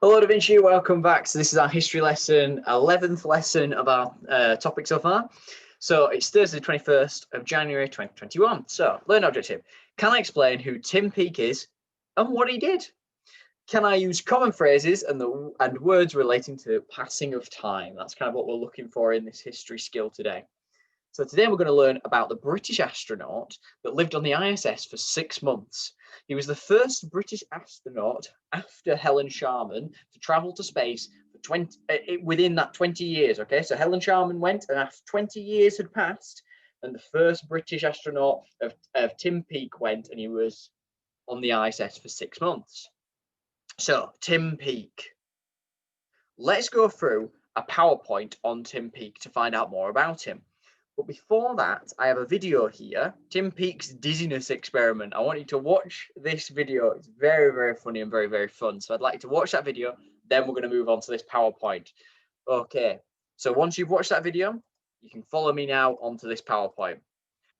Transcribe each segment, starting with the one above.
Hello, Da Vinci. Welcome back. So this is our history lesson, 11th lesson of our topic so far. So it's Thursday, 21st of January, 2021. So learn objective. Can I explain who Tim Peake is and what he did? Can I use common phrases and words relating to passing of time? That's kind of what we're looking for in this history skill today. So today we're going to learn about the British astronaut that lived on the ISS for 6 months. He was the first British astronaut after Helen Sharman to travel to space for within that 20 years. Okay, so Helen Sharman went, and after 20 years had passed, and the first British astronaut of Tim Peake went, and he was on the ISS for 6 months. So Tim Peake. Let's go through a PowerPoint on Tim Peake to find out more about him. But before that, I have a video here, Tim Peake's dizziness experiment. I want you to watch this video. It's very, very funny and very, very fun. So I'd like you to watch that video. Then we're going to move on to this PowerPoint. Okay, so once you've watched that video, you can follow me now onto this PowerPoint.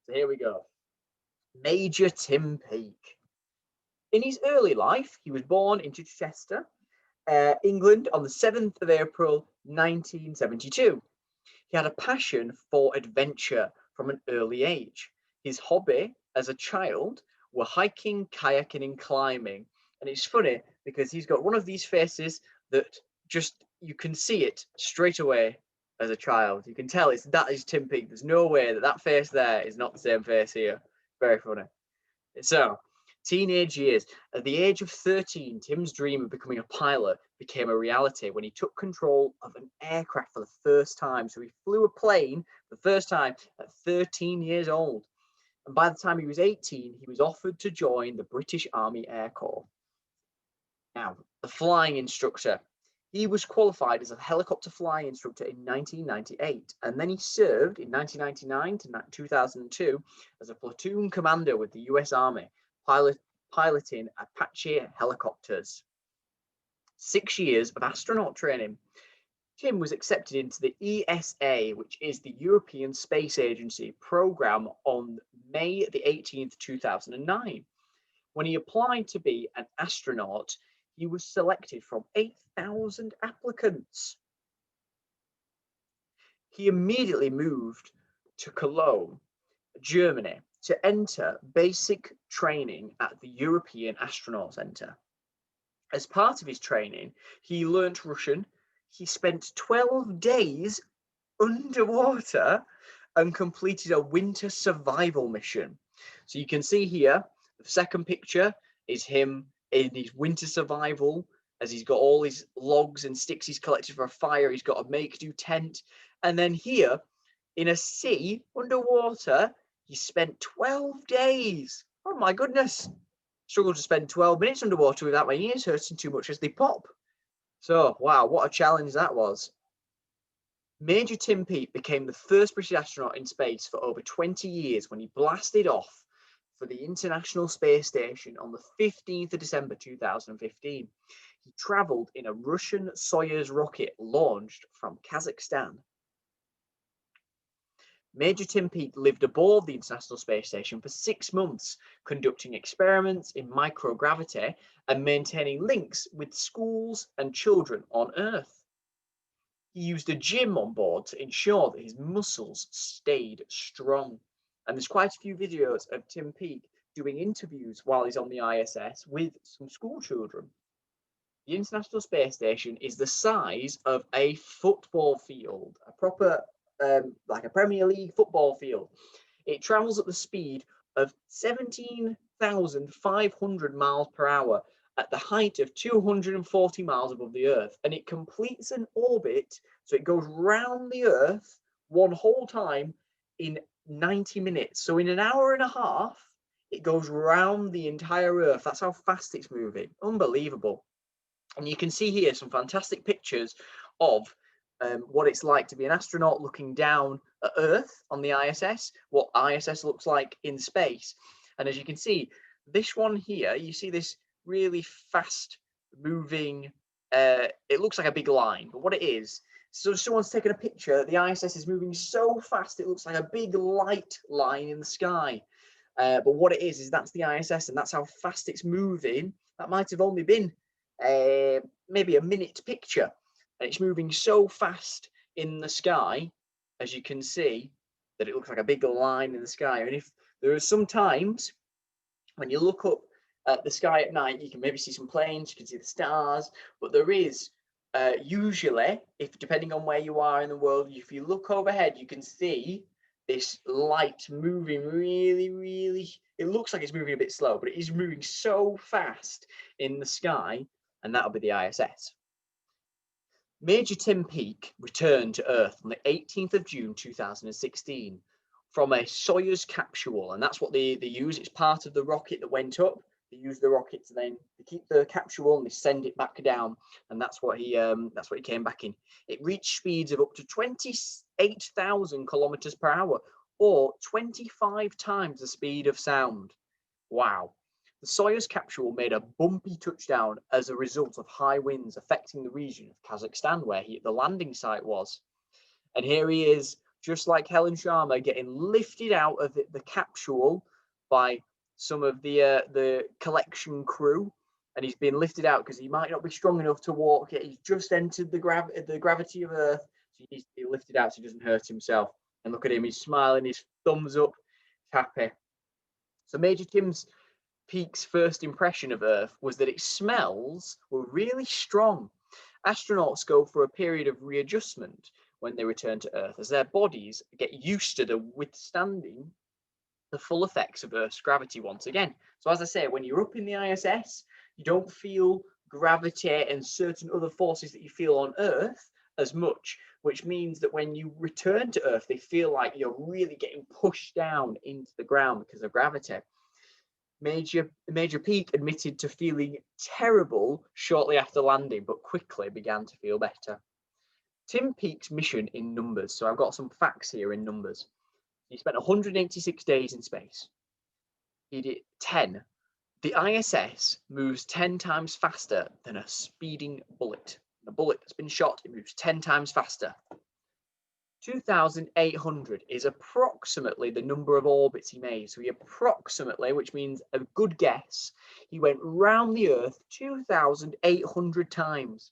So here we go. Major Tim Peake. In his early life, he was born in Chichester, England on the 7th of April, 1972. He had a passion for adventure from an early age. His hobby as a child were hiking, kayaking, and climbing. And it's funny because he's got one of these faces that just, you can see it straight away as a child. You can tell that is Tim Peake. There's no way that face there is not the same face here. Very funny. So, teenage years. At the age of 13, Tim's dream of becoming a pilot became a reality when he took control of an aircraft for the first time. So he flew a plane for the first time at 13 years old. And by the time he was 18, he was offered to join the British Army Air Corps. Now, the flying instructor. He was qualified as a helicopter flying instructor in 1998, and then he served in 1999 to 2002 as a platoon commander with the US Army, piloting Apache helicopters. 6 years of astronaut training. Tim was accepted into the ESA, which is the European Space Agency program, on May the 18th, 2009. When he applied to be an astronaut, he was selected from 8,000 applicants. He immediately moved to Cologne, Germany, to enter basic training at the European Astronaut Center. As part of his training, he learnt Russian. He spent 12 days underwater and completed a winter survival mission. So you can see here, the second picture is him in his winter survival, as he's got all his logs and sticks he's collected for a fire. He's got a make-do tent. And then here, in a sea, underwater, he spent 12 days. Oh my goodness. Struggled to spend 12 minutes underwater without my ears hurting too much as they pop. So, wow, what a challenge that was. Major Tim Peake became the first British astronaut in space for over 20 years when he blasted off for the International Space Station on the 15th of December 2015. He travelled in a Russian Soyuz rocket launched from Kazakhstan. Major Tim Peake lived aboard the International Space Station for 6 months, conducting experiments in microgravity and maintaining links with schools and children on Earth. He used a gym on board to ensure that his muscles stayed strong. And there's quite a few videos of Tim Peake doing interviews while he's on the ISS with some school children. The International Space Station is the size of a football field, a proper, like a Premier League football field. It travels at the speed of 17,500 miles per hour at the height of 240 miles above the Earth, and it completes an orbit, so it goes round the Earth one whole time in 90 minutes. So in an hour and a half, it goes round the entire Earth. That's how fast it's moving. Unbelievable. And you can see here some fantastic pictures of what it's like to be an astronaut looking down at Earth on the ISS, what ISS looks like in space. And as you can see, this one here, you see this really fast moving, it looks like a big line, but what it is, so someone's taken a picture, the ISS is moving so fast, it looks like a big light line in the sky. But what it is that's the ISS, and that's how fast it's moving. That might have only been maybe a minute picture, and it's moving so fast in the sky, as you can see, that it looks like a big line in the sky. And if there are some times when you look up at the sky at night, you can maybe see some planes, you can see the stars, but there is usually, if depending on where you are in the world, if you look overhead, you can see this light moving really, it looks like it's moving a bit slow, but it is moving so fast in the sky, and that'll be the ISS. Major Tim Peake returned to Earth on the 18th of June 2016 from a Soyuz capsule, and that's what they use. It's part of the rocket that went up. They use the rocket to then keep the capsule and they send it back down, and that's what he came back in. It reached speeds of up to 28,000 kilometers per hour, or 25 times the speed of sound. Wow. The Soyuz capsule made a bumpy touchdown as a result of high winds affecting the region of Kazakhstan where the landing site was. And here he is, just like Helen Sharma, getting lifted out of the capsule by some of the collection crew, and he's been lifted out because he might not be strong enough to walk yet. He's just entered the gravity of Earth, so he needs to be lifted out so he doesn't hurt himself. And look at him, he's smiling, his thumbs up, happy. So Major Tim Peake's first impression of Earth was that its smells were really strong. Astronauts go for a period of readjustment when they return to Earth, as their bodies get used to the withstanding the full effects of Earth's gravity once again. So as I say, when you're up in the ISS, you don't feel gravity and certain other forces that you feel on Earth as much, which means that when you return to Earth, they feel like you're really getting pushed down into the ground because of gravity. Major Peake admitted to feeling terrible shortly after landing, but quickly began to feel better. Tim Peake's mission in numbers. So I've got some facts here in numbers. He spent 186 days in space. He did 10. The ISS moves 10 times faster than a speeding bullet. A bullet that's been shot, it moves 10 times faster. 2,800 is approximately the number of orbits he made. So he approximately, which means a good guess, he went round the Earth 2,800 times.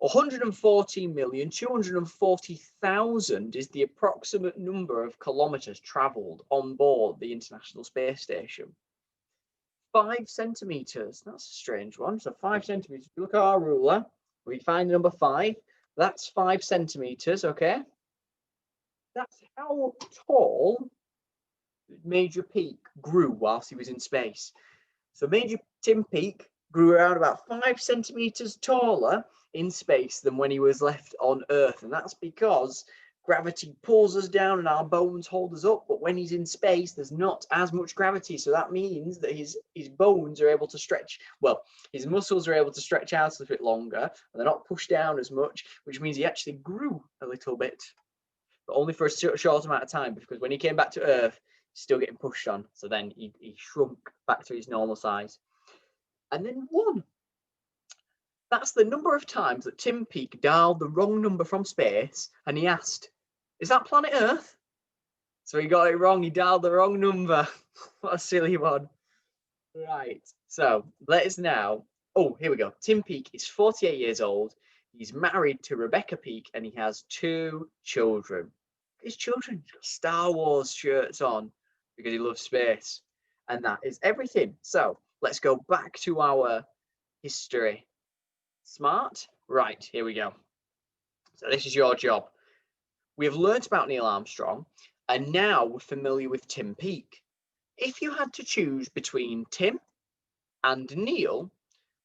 114,240,000 is the approximate number of kilometers traveled on board the International Space Station. 5 centimeters, that's a strange one. So 5 centimeters, if you look at our ruler, we find the number 5. That's 5 centimeters, okay? That's how tall Major Peake grew whilst he was in space. So Major Tim Peake grew around about 5 centimeters taller in space than when he was left on Earth. And that's because gravity pulls us down and our bones hold us up. But when he's in space, there's not as much gravity. So that means that his bones are able to stretch. Well, his muscles are able to stretch out a bit longer and they're not pushed down as much, which means he actually grew a little bit, but only for a short amount of time, because when he came back to Earth, he's still getting pushed on. So then he shrunk back to his normal size. And then 1. That's the number of times that Tim Peake dialed the wrong number from space and he asked, "Is that planet Earth?" So he got it wrong. He dialed the wrong number. What a silly one. Right. So let us now. Oh, here we go. Tim Peake is 48 years old. He's married to Rebecca Peake and he has 2 children. His children got Star Wars shirts on because he loves space. And that is everything. So let's go back to our history. Smart? Right, here we go. So this is your job. We have learnt about Neil Armstrong, and now we're familiar with Tim Peake. If you had to choose between Tim and Neil,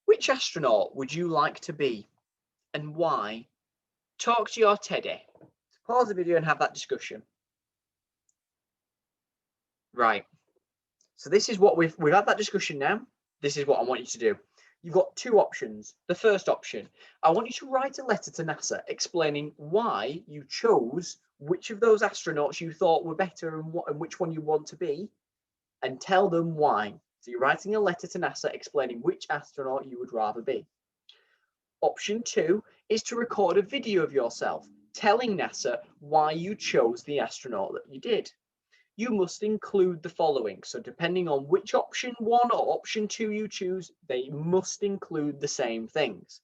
which astronaut would you like to be, and why? Talk to your Teddy. Pause the video and have that discussion. Right. So this is what we've had that discussion now. This is what I want you to do. You've got 2 options. The first option, I want you to write a letter to NASA explaining why you chose which of those astronauts you thought were better and which one you want to be, and tell them why. So you're writing a letter to NASA explaining which astronaut you would rather be. Option 2 is to record a video of yourself telling NASA why you chose the astronaut that you did. you must include the following. So depending on which option 1 or option 2 you choose, they must include the same things.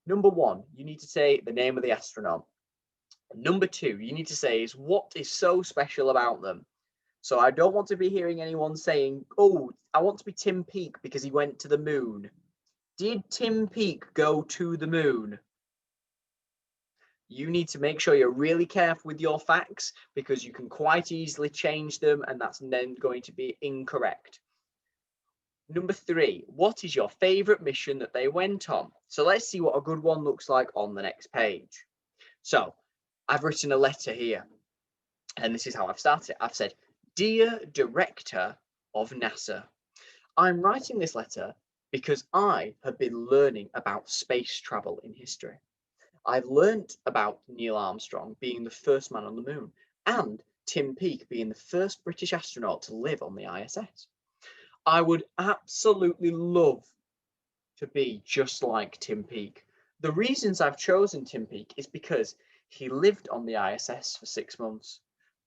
Number 1, you need to say the name of the astronaut. Number 2, you need to say is what is so special about them. So I don't want to be hearing anyone saying, oh, I want to be Tim Peake because he went to the moon. Did Tim Peake go to the moon? You need to make sure you're really careful with your facts because you can quite easily change them and that's then going to be incorrect. Number 3, what is your favorite mission that they went on? So let's see what a good one looks like on the next page. So I've written a letter here and this is how I've started it. I've said, Dear Director of NASA, I'm writing this letter because I have been learning about space travel in history. I've learnt about Neil Armstrong being the first man on the moon and Tim Peake being the first British astronaut to live on the ISS. I would absolutely love to be just like Tim Peake. The reasons I've chosen Tim Peake is because he lived on the ISS for 6 months.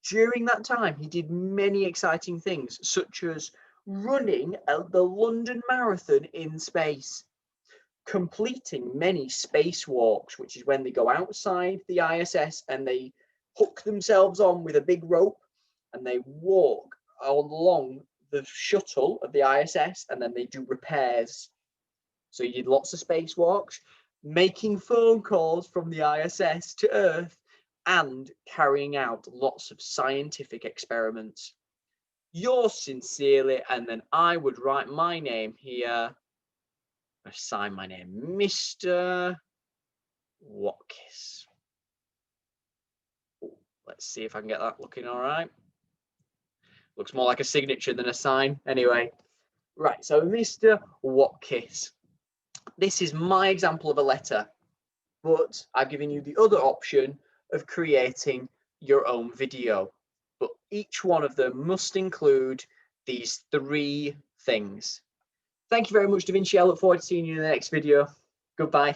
During that time, he did many exciting things, such as running the London Marathon in space, completing many spacewalks, which is when they go outside the ISS and they hook themselves on with a big rope and they walk along the shuttle of the ISS and then they do repairs. So you did lots of spacewalks, making phone calls from the ISS to Earth and carrying out lots of scientific experiments. Yours sincerely, and then I would write my name here. I sign my name, Mr Watkiss. Let's see if I can get that looking all right. Looks more like a signature than a sign. Anyway, right, so Mr Watkiss. This is my example of a letter, but I've given you the other option of creating your own video. But each one of them must include these 3 things. Thank you very much, Da Vinci. I look forward to seeing you in the next video. Goodbye.